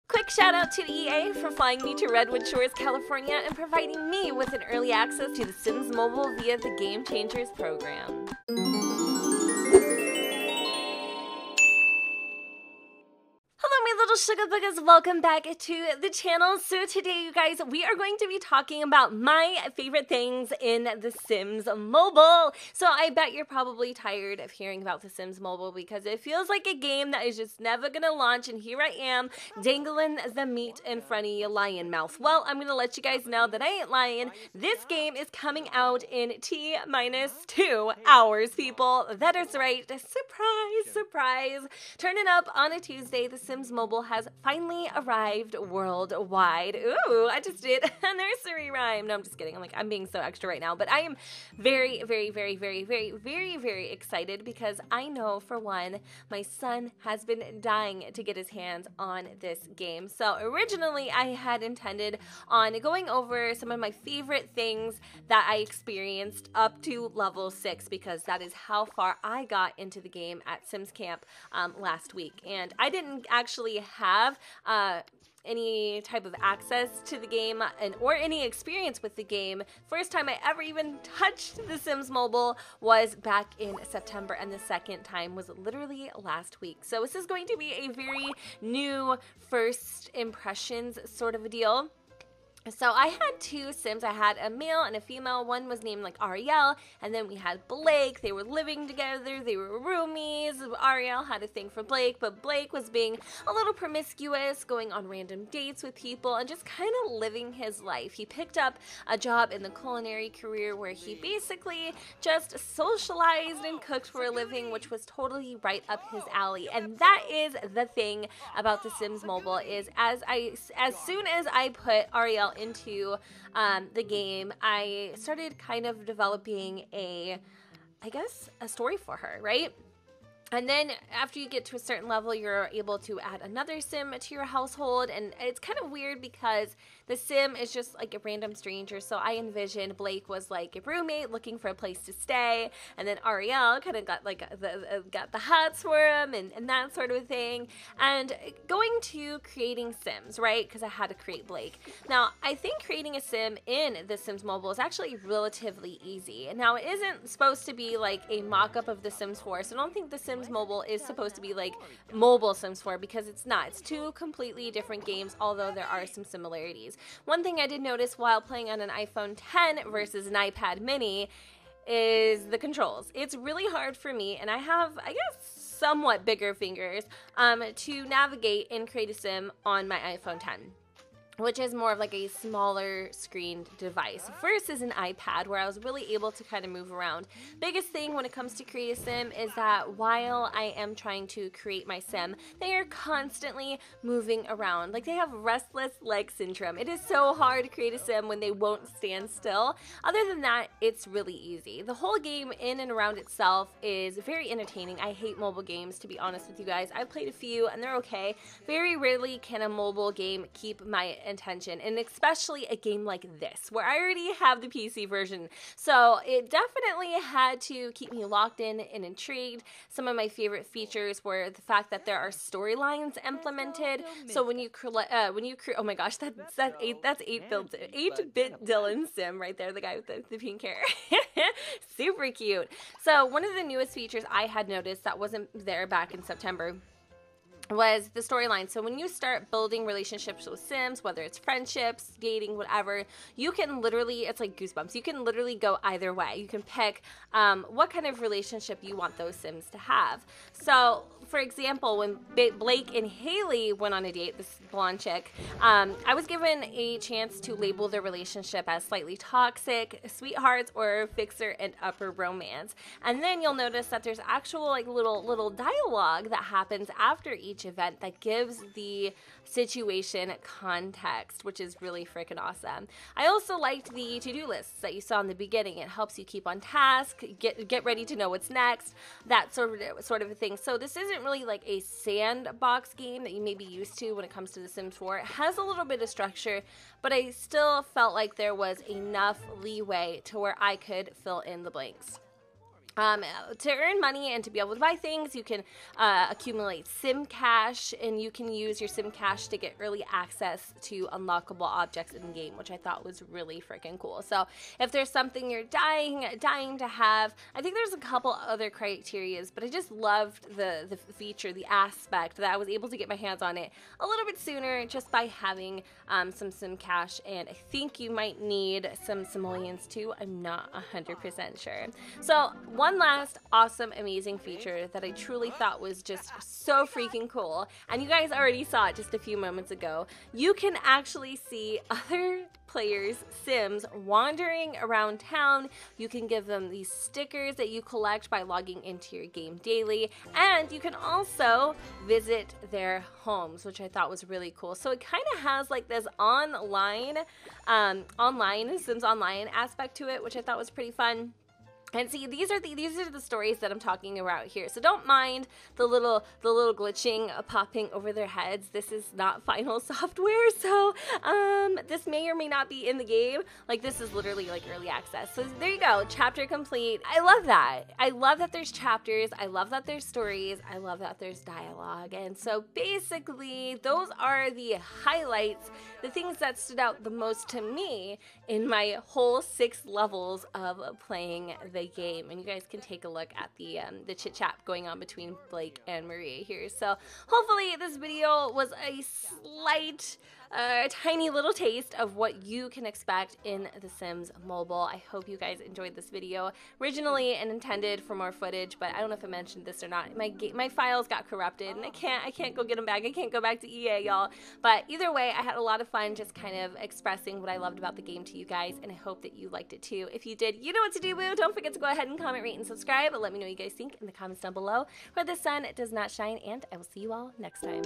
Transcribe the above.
Quick shout out to EA for flying me to Redwood Shores, California and providing me with an early access to The Sims Mobile via the Game Changers program. Hello my little sugar boogers, welcome back to the channel. So today you guys, we are going to be talking about my favorite things in The Sims Mobile. So I bet you're probably tired of hearing about The Sims Mobile because it feels like a game that is just never gonna launch, and here I am dangling the meat in front of you, lion mouth. Well, I'm gonna let you guys know that I ain't lying. This game is coming out in T-2 hours, people. That is right. Surprise, surprise. Turning up on a Tuesday, The Sims Mobile has finally arrived worldwide. Ooh, I just did a nursery rhyme. No, I'm just kidding. I'm being so extra right now, but I am very, very, very, very, very, very, very excited because I know, for one, my son has been dying to get his hands on this game. So originally, I had intended on going over some of my favorite things that I experienced up to level 6 because that is how far I got into the game at Sims Camp last week. And I didn't actually have any type of access to the game or any experience with the game. First time I ever even touched The Sims Mobile was back in September, and the second time was literally last week. So this is going to be a very new first impressions sort of a deal. So I had two Sims. I had a male and a female. One was named like Ariel, and then we had Blake. They were living together. They were roomies. Ariel had a thing for Blake, but Blake was being a little promiscuous, going on random dates with people, and just kind of living his life. He picked up a job in the culinary career where he basically just socialized and cooked for a living, which was totally right up his alley. And that is the thing about The Sims Mobile is as soon as I put Ariel into the game, I started kind of developing I guess a story for her, right? And then after you get to a certain level, you're able to add another Sim to your household. And it's kind of weird because the Sim is just like a random stranger. So I envisioned Blake was like a roommate looking for a place to stay. And then Ariel kind of got like got the hots for him and that sort of thing. And going to creating Sims, right? Because I had to create Blake. Now, I think creating a Sim in The Sims Mobile is actually relatively easy. Now, it isn't supposed to be like a mock-up of The Sims 4. So I don't think The Sims Mobile is supposed to be like mobile Sims 4 because it's not. It's two completely different games, although there are some similarities. One thing I did notice while playing on an iPhone 10 versus an iPad mini is the controls. It's really hard for me, and I have, I guess, somewhat bigger fingers to navigate and create a Sim on my iPhone 10. Which is more of like a smaller screened device versus an iPad where I was really able to kind of move around. Biggest thing when it comes to create a Sim is that while I am trying to create my Sim, they are constantly moving around. Like they have restless leg syndrome. It is so hard to create a Sim when they won't stand still. Other than that, it's really easy. The whole game in and around itself is very entertaining. I hate mobile games, to be honest with you guys. I've played a few and they're okay. Very rarely can a mobile game keep my attention, and especially a game like this where I already have the PC version, so it definitely had to keep me locked in and intrigued. Some of my favorite features were the fact that there are storylines implemented. So when you oh my gosh, that's 8-bit Dylan Sim right there, the guy with the pink hair. Super cute. So one of the newest features I had noticed that wasn't there back in September was the storyline. So when you start building relationships with Sims, whether it's friendships, dating, whatever, you can literally, it's like Goosebumps, you can literally go either way. You can pick what kind of relationship you want those Sims to have. So for example, when Blake and Haley went on a date, this blonde chick, I was given a chance to label their relationship as slightly toxic, sweethearts, or fixer and upper romance. And then you'll notice that there's actual like little dialogue that happens after each event that gives the situation context, which is really freaking awesome. I also liked the to-do lists that you saw in the beginning. It helps you keep on task, get ready to know what's next, that sort of a thing. So this isn't really like a sandbox game that you may be used to when it comes to The Sims 4. It has a little bit of structure, but I still felt like there was enough leeway to where I could fill in the blanks. to earn money and to be able to buy things. You can accumulate sim cash, and you can use your sim cash to get early access to unlockable objects in the game, which I thought was really freaking cool. So if there's something you're dying to have, I think there's a couple other criterias, but I just loved the feature, the aspect that I was able to get my hands on it a little bit sooner just by having some sim cash. And I think you might need some simoleons too. I'm not 100% sure. So one last awesome, amazing feature that I truly thought was just so freaking cool, and you guys already saw it just a few moments ago. You can actually see other players' Sims wandering around town. You can give them these stickers that you collect by logging into your game daily, and you can also visit their homes, which I thought was really cool. So it kind of has like this Sims Online aspect to it, which I thought was pretty fun. And see, these are the stories that I'm talking about here. So don't mind the little glitching popping over their heads. This is not final software, so this may or may not be in the game. Like, this is literally like early access. So there you go, chapter complete. I love that. I love that there's chapters. I love that there's stories. I love that there's dialogue. And so basically, those are the highlights, the things that stood out the most to me in my whole 6 levels of playing the game. And you guys can take a look at the chit chat going on between Blake and Maria here. So hopefully this video was a slight tiny little taste of what you can expect in The Sims Mobile. I hope you guys enjoyed this video. Originally and intended for more footage, but I don't know if I mentioned this or not. My files got corrupted, and I can't go get them back. I can't go back to EA, y'all. But either way, I had a lot of fun just kind of expressing what I loved about the game to you guys, and I hope that you liked it too. If you did, you know what to do, boo. Don't forget to go ahead and comment, rate, and subscribe. Let me know what you guys think in the comments down below, where the sun does not shine, and I will see you all next time.